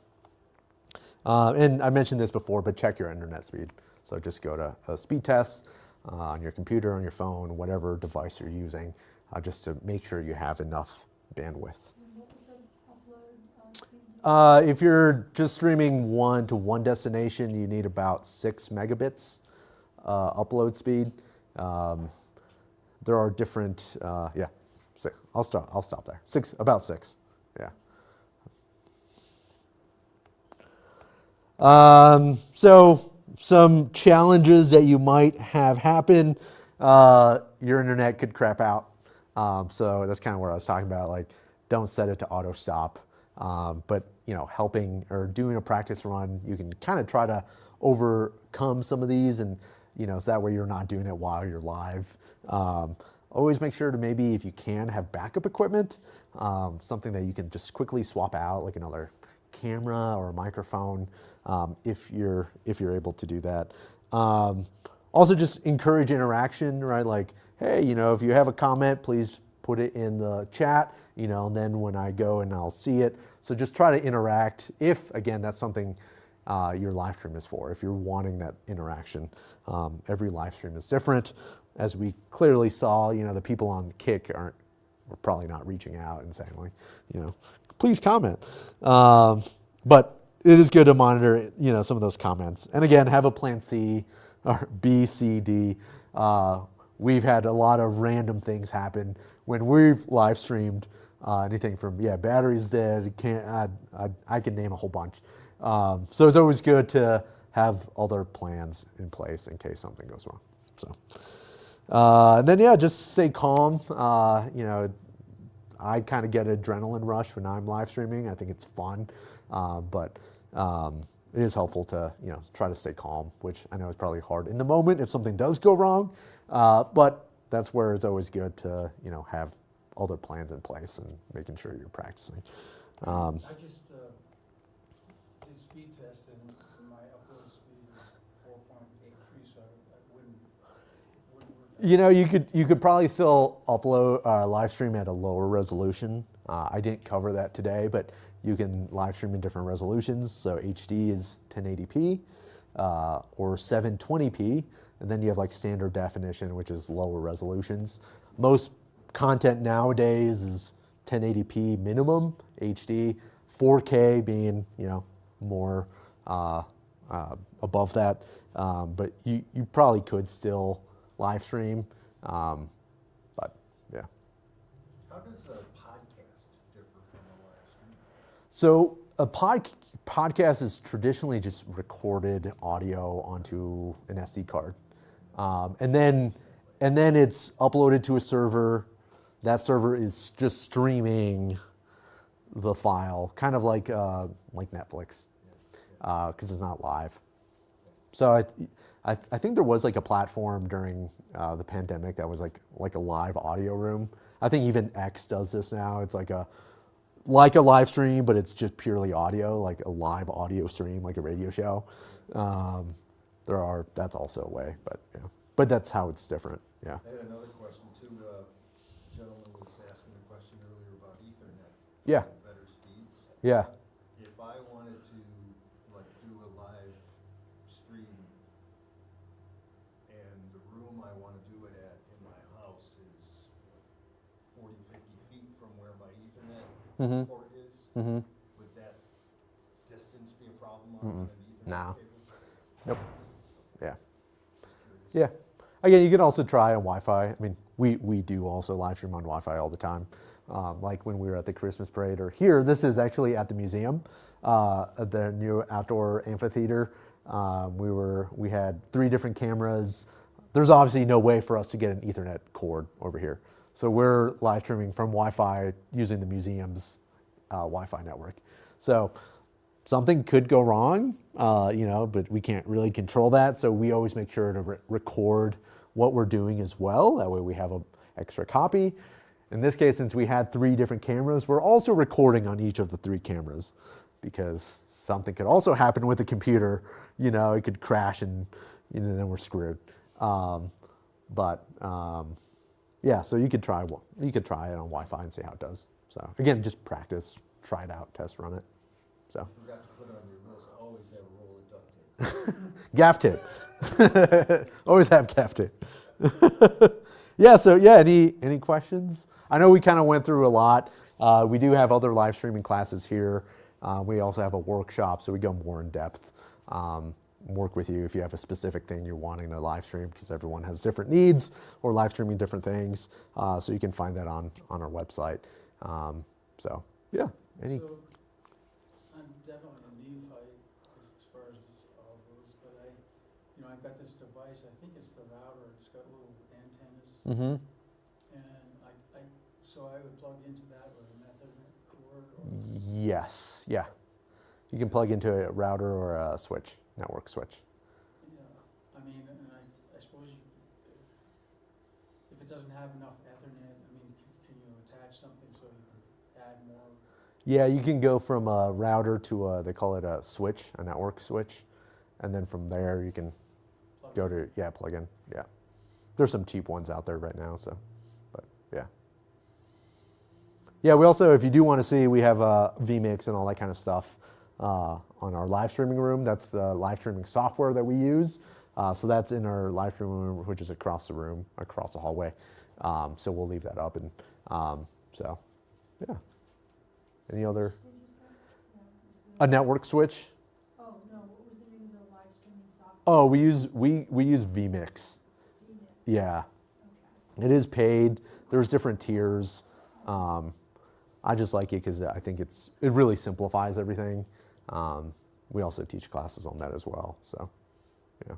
And I mentioned this before, but check your internet speed. So just go to a speed test on your computer, on your phone, whatever device you're using, just to make sure you have enough bandwidth. And what was the upload speed? If you're just streaming one to one destination, you need about 6 megabits upload speed. There are different, yeah, 6. I'll stop there. About 6, yeah. So some challenges that you might have happen, your internet could crap out. So that's kind of what I was talking about, like don't set it to auto stop. But you know, helping or doing a practice run, you can kind of try to overcome some of these, and you know, so that way you're not doing it while you're live. Always make sure to maybe, if you can, have backup equipment, something that you can just quickly swap out, like another camera or a microphone, if you're able to do that. Also, just encourage interaction, right? Like, hey, you know, if you have a comment, please put it in the chat, you know, and then when I go and I'll see it. So just try to interact if, again, that's something your live stream is for, if you're wanting that interaction. Every live stream is different. As we clearly saw, you know, the people on Kick were probably not reaching out and saying, like, you know, please comment. But it is good to monitor, you know, some of those comments. And again, have a plan C or B, C, D. We've had a lot of random things happen when we've live streamed. Anything from batteries dead. I can name a whole bunch. So it's always good to have other plans in place in case something goes wrong. So and then just stay calm. I kind of get an adrenaline rush when I'm live streaming. I think it's fun, but it is helpful to try to stay calm, which I know is probably hard in the moment if something does go wrong. But that's where it's always good to have other plans in place and making sure you're practicing. I just did speed test and my upload speed is 4.83, so I wouldn't work. You could probably still upload live stream at a lower resolution. I didn't cover that today, but you can live stream in different resolutions. So HD is 1080p or 720p, and then you have like standard definition, which is lower resolutions. Most content nowadays is 1080p minimum, HD, 4K being more above that. But you probably could still live stream, but yeah. How does a podcast differ from a live stream? So a podcast is traditionally just recorded audio onto an SD card, and then it's uploaded to a server. That server is just streaming the file, kind of like Netflix, because it's not live. So I think there was like a platform during the pandemic that was like a live audio room. I think even X does this now. It's like a live stream, but it's just purely audio, like a live audio stream, like a radio show. That's also a way, but that's how it's different. Yeah. I had another question too. Gentleman was asking a question earlier about Ethernet. Yeah. Better speeds. Yeah. If I wanted to do a live stream and the room I want to do it at in my house is 40, 50 feet from where my Ethernet port is, would that distance be a problem on an Ethernet No. cable? Nope. Yeah. Yeah. Again, you can also try on Wi-Fi. I mean, we do also live stream on Wi-Fi all the time. Like when we were at the Christmas parade, or here, this is actually at the museum, at the new outdoor amphitheater. We had 3 different cameras. There's obviously no way for us to get an Ethernet cord over here. So we're live streaming from Wi-Fi using the museum's Wi-Fi network. So something could go wrong, but we can't really control that. So we always make sure to record what we're doing as well. That way we have an extra copy. In this case, since we had 3 different cameras, we're also recording on each of the 3 cameras because something could also happen with the computer. It could crash and then we're screwed. So you could try it on Wi-Fi and see how it does. So again, just practice, try it out, test run it. So. Forgot to put on your list, always have a roll of duct tape. Gaff tape. Always have gaff tape. Any questions? I know we kind of went through a lot. We do have other live streaming classes here. We also have a workshop, so we go more in depth. Work with you if you have a specific thing you're wanting to live stream, because everyone has different needs or live streaming different things. So you can find that on our website. Any. So I'm definitely a neophyte as far as this all goes, but I've got this device. I think it's the router. It's got little antennas, Mm-hmm. and so I would plug into that with an Ethernet cord. Yes. Yeah. You can plug into a router or a switch, network switch. Yeah, I suppose if it doesn't have enough Ethernet, can you attach something so you can add more? Yeah, you can go from a router to they call it a switch, a network switch, and then from there you can plug in. Yeah, there's some cheap ones out there right now. So, but yeah. Yeah, we also, if you do want to see, we have vMix and all that kind of stuff on our live streaming room. That's the live streaming software that we use. So that's in our live streaming room, which is across the room, across the hallway. So we'll leave that up. And yeah. Any other? A network switch? Oh, no, what was the name of the live streaming software? Oh, we use vMix. Yeah. Okay. It is paid. There's different tiers. I just like it because I think it really simplifies everything. We also teach classes on that as well. So, yeah.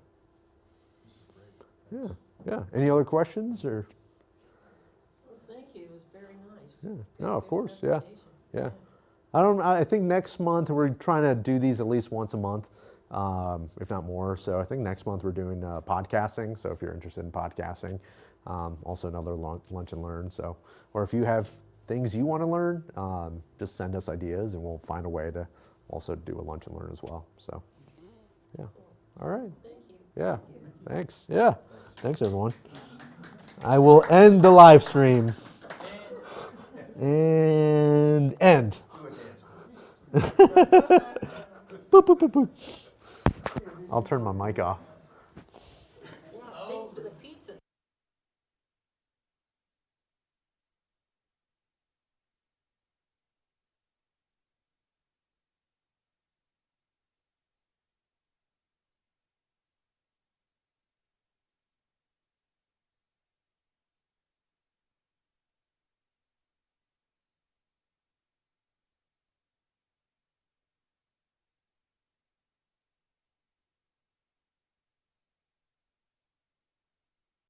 Yeah. Yeah. Any other questions or? Well, thank you, it was very nice. Yeah. Good- No, of good course. Yeah. presentation. Yeah. I think next month we're trying to do these at least once a month, if not more. So I think next month we're doing podcasting. So if you're interested in podcasting, also another lunch and learn. So, or if you have things you want to learn, just send us ideas and we'll find a way to also do a lunch and learn as well. So, yeah. All right. Thank you. Yeah. Thanks. Yeah. Thanks, everyone. I will end the live stream. And end. Boop, boop, boop, boop. I'll turn my mic off.